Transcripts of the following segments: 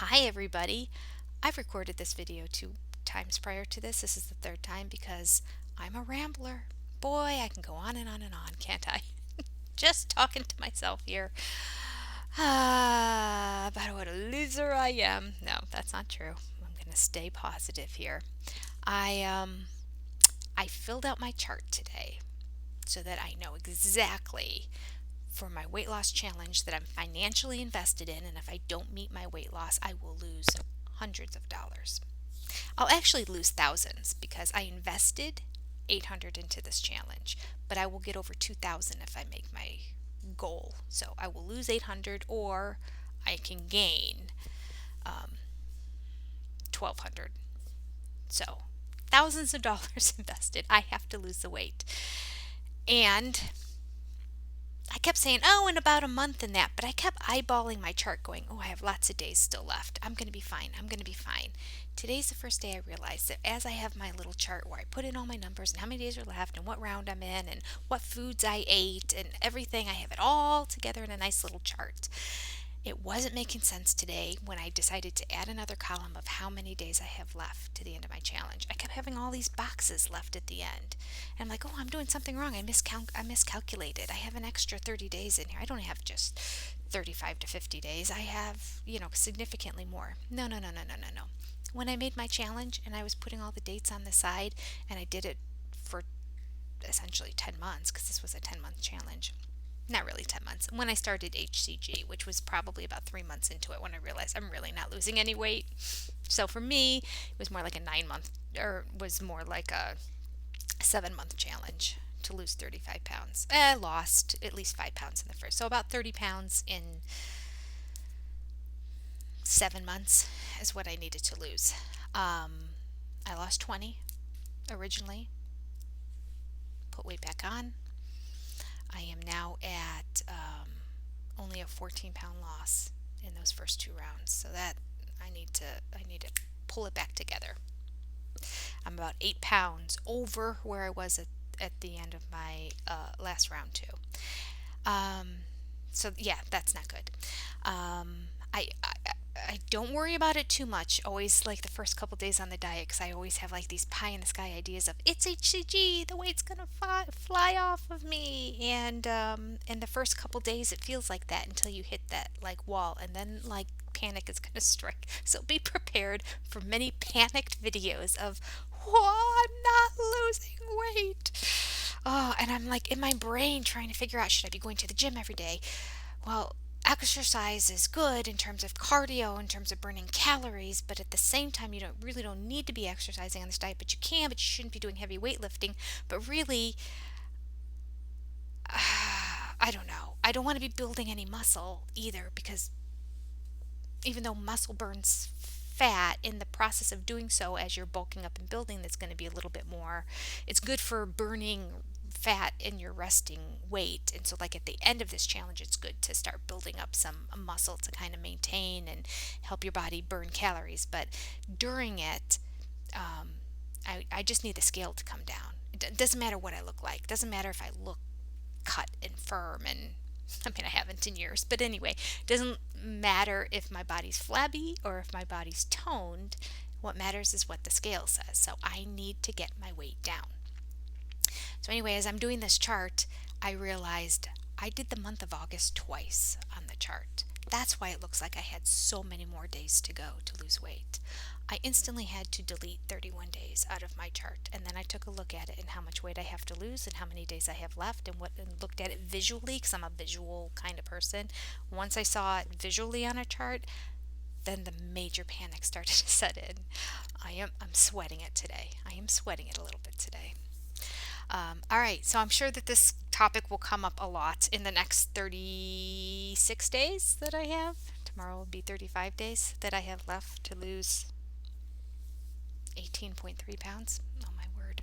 Hi everybody. I've recorded this video 2 times prior to this. This is the third time because I'm a rambler. Boy, I can go on and on and on, can't I? Just talking to myself here. About what a loser I am. No, that's not true. I'm going to stay positive here. I um I filled out my chart today so that I know exactly for my weight loss challenge that I'm financially invested in, and if I don't meet my weight loss, I will lose hundreds of dollars. I'll actually lose thousands because I invested 800 into this challenge, but I will get over 2000 if I make my goal. So I will lose 800 or I can gain 1200. So thousands of dollars invested. I have to lose the weight. And I kept saying, oh, in about a month and that, but I kept eyeballing my chart going, oh, I have lots of days still left. I'm going to be fine. I'm going to be fine. Today's the first day I realized that as I have my little chart where I put in all my numbers and how many days are left and what round I'm in and what foods I ate and everything, I have it all together in a nice little chart. It wasn't making sense today when I decided to add another column of how many days I have left to the end of my challenge. I kept having all these boxes left at the end. And I'm like, oh, I'm doing something wrong. I miscalculated. I have an extra 30 days in here. I don't have just 35 to 50 days. I have, significantly more. No, no, no, no, no, no, no. When I made my challenge and I was putting all the dates on the side and I did it for essentially 10 months because this was a 10-month challenge, not really 10 months. When I started HCG, which was probably about 3 months into it when I realized I'm really not losing any weight. So for me, it was more like a 9 month, or was more like a 7 month challenge to lose 35 pounds. I lost at least 5 pounds in the first. So about 30 pounds in 7 months is what I needed to lose. I lost 20 originally, put weight back on. I am now at only a 14-pound loss in those first 2 rounds. So that I need to pull it back together. I'm about 8 pounds over where I was at the end of my last round too. So yeah, that's not good. I don't worry about it too much. Always like the first couple days on the diet, because I always have like these pie in the sky ideas of it's HCG, the weight's gonna fly off of me, and in the first couple days it feels like that until you hit that like wall, and then like panic is gonna strike. So be prepared for many panicked videos of, oh, I'm not losing weight. Oh, and I'm like in my brain trying to figure out, should I be going to the gym every day? Well, exercise is good in terms of cardio, in terms of burning calories, but at the same time you don't need to be exercising on this diet, but you can, but you shouldn't be doing heavy weightlifting. But really, I don't know. I don't want to be building any muscle either, because even though muscle burns fat, in the process of doing so, as you're bulking up and building, that's going to be a little bit more, it's good for burning fat in your resting weight. And so like at the end of this challenge, it's good to start building up some muscle to kind of maintain and help your body burn calories. But during it, I just need the scale to come down. It doesn't matter what I look like. It doesn't matter if I look cut and firm, and I mean, I haven't in years, but anyway, it doesn't matter if my body's flabby or if my body's toned. What matters is what the scale says. So I need to get my weight down. So anyway, as I'm doing this chart, I realized I did the month of August twice on the chart. That's why it looks like I had so many more days to go to lose weight. I instantly had to delete 31 days out of my chart, and then I took a look at it and how much weight I have to lose and how many days I have left, and looked at it visually, because I'm a visual kind of person. Once I saw it visually on a chart, then the major panic started to set in. I'm sweating it today. I am sweating it a little bit today. All right, so I'm sure that this topic will come up a lot in the next 36 days that I have. Tomorrow will be 35 days that I have left to lose 18.3 pounds. Oh my word.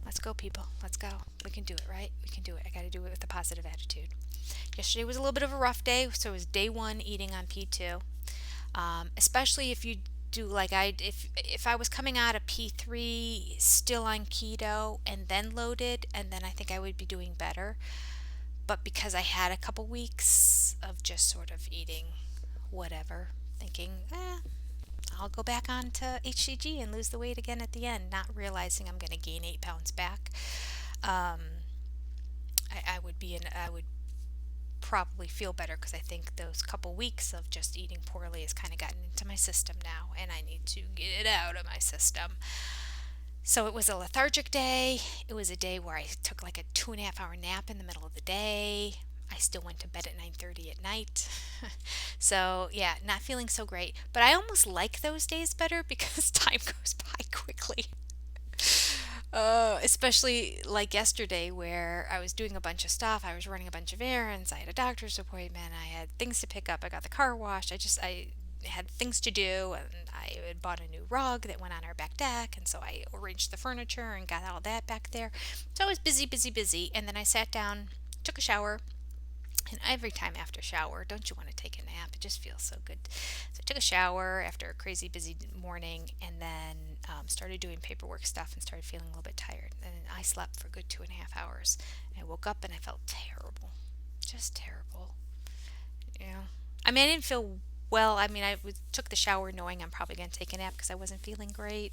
Let's go, people. Let's go. We can do it, right? We can do it. I got to do it with a positive attitude. Yesterday was a little bit of a rough day, so it was day 1 eating on P2. Especially if you do like if I was coming out of P3 still on keto and then loaded, and then I think I would be doing better. But because I had a couple weeks of just sort of eating whatever, thinking, I'll go back on to HCG and lose the weight again at the end, not realizing I'm going to gain 8 pounds back. Um, I would probably feel better because I think those couple weeks of just eating poorly has kind of gotten into my system now, and I need to get it out of my system. So it was a lethargic day. It was a day where I took like a 2.5 hour nap in the middle of the day. I still went to bed at 9:30 at night. So yeah, not feeling so great. But I almost like those days better because time goes by quickly. Especially like yesterday where I was doing a bunch of stuff. I was running a bunch of errands. I had a doctor's appointment. I had things to pick up. I got the car washed. I had things to do, and I had bought a new rug that went on our back deck, and so I arranged the furniture and got all that back there. So I was busy, busy, busy, and then I sat down, took a shower, and every time after shower, don't you want to take a nap? It just feels so good. So I took a shower after a crazy busy morning, and then started doing paperwork stuff and started feeling a little bit tired. And I slept for a good 2.5 hours. And I woke up and I felt terrible, just terrible. You know, I mean, I didn't feel well. I mean, took the shower knowing I'm probably going to take a nap because I wasn't feeling great.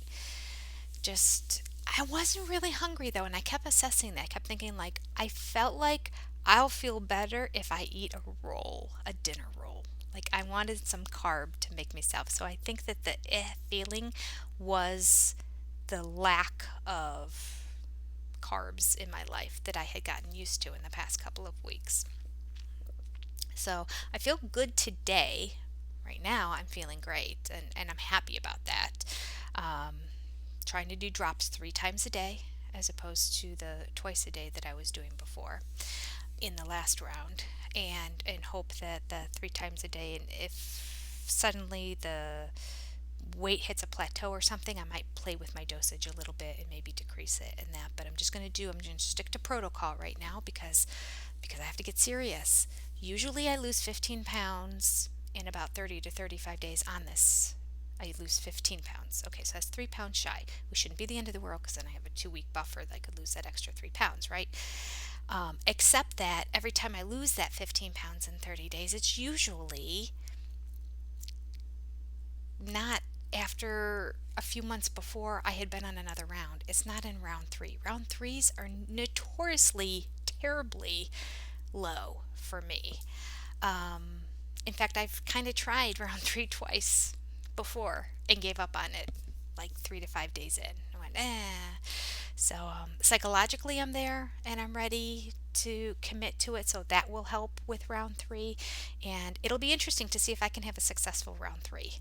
Just I wasn't really hungry though, and I kept assessing that. I kept thinking like I felt like I'll feel better if I eat a roll, a dinner roll. Like I wanted some carb to make me self. So I think that the feeling was the lack of carbs in my life that I had gotten used to in the past couple of weeks. So I feel good today. Right now, I'm feeling great, and I'm happy about that. Um, Trying to do drops 3 times a day as opposed to the twice a day that I was doing before in the last round, and hope that the 3 times a day, and if suddenly the weight hits a plateau or something, I might play with my dosage a little bit and maybe decrease it in that. But I'm going to stick to protocol right now because I have to get serious. Usually I lose 15 pounds in about 30 to 35 days on this. I lose 15 pounds. Okay, so that's 3 pounds shy. We shouldn't be the end of the world because then I have a 2 week buffer that I could lose that extra 3 pounds, right? Except that every time I lose that 15 pounds in 30 days, it's usually not after a few months before I had been on another round. It's not in round three. Round threes are notoriously terribly low for me. Um, in fact, I've kind of tried round three twice before and gave up on it like 3 to 5 days in. I went, eh. So psychologically, I'm there and I'm ready to commit to it. So that will help with round three. And it'll be interesting to see if I can have a successful round three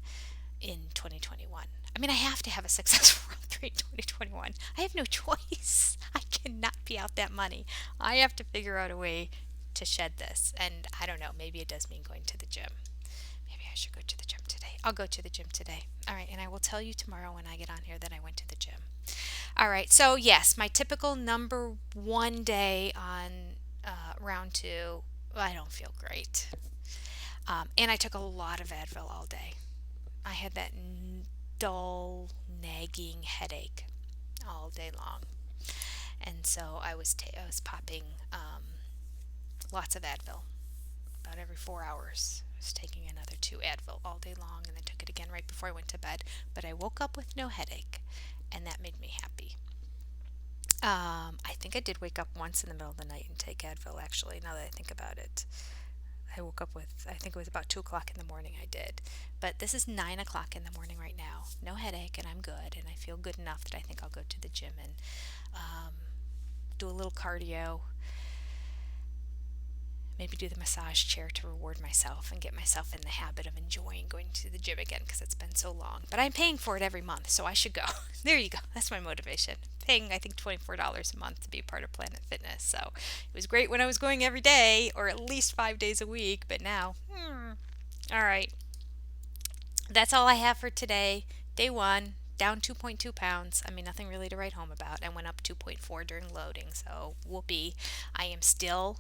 in 2021. I mean, I have to have a successful round three in 2021. I have no choice. I cannot be out that money. I have to figure out a way to shed this. And I don't know, maybe it does mean going to the gym. Maybe I should go to the gym today. I'll go to the gym today. All right, and I will tell you tomorrow when I get on here that I went to the gym. All right, so yes, my typical number one day on round two, I don't feel great. And I took a lot of Advil all day. I had that dull, nagging headache all day long. And so I was popping lots of Advil about every 4 hours. I was taking another 2 Advil all day long and then took it again right before I went to bed. But I woke up with no headache, and that made me happy. I think I did wake up once in the middle of the night and take Advil, actually, now that I think about it. I woke up with, I think it was about 2 o'clock in the morning I did. But this is 9 o'clock in the morning right now. No headache, and I'm good, and I feel good enough that I think I'll go to the gym and do a little cardio. Maybe do the massage chair to reward myself and get myself in the habit of enjoying going to the gym again because it's been so long. But I'm paying for it every month, so I should go. There you go. That's my motivation. Paying, I think, $24 a month to be a part of Planet Fitness. So it was great when I was going every day or at least 5 days a week, but now, all right. That's all I have for today. Day one, down 2.2 pounds. I mean, nothing really to write home about. I went up 2.4 during loading, so whoopee. I am still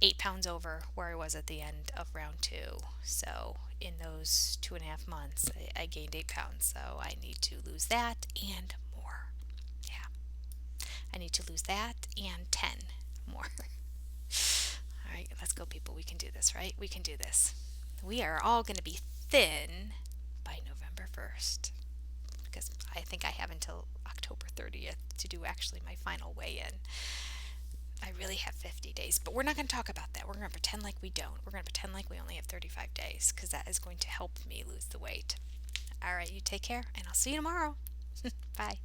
8 pounds over where I was at the end of round two. So in those 2.5 months, I gained 8 pounds. So I need to lose that and more. Yeah. I need to lose that and 10 more. All right, let's go, people. We can do this, right? We can do this. We are all going to be thin by November 1st because I think I have until October 30th to do actually my final weigh in. I really have 50 days, but we're not going to talk about that. We're going to pretend like we don't. We're going to pretend like we only have 35 days because that is going to help me lose the weight. All right, you take care, and I'll see you tomorrow. Bye.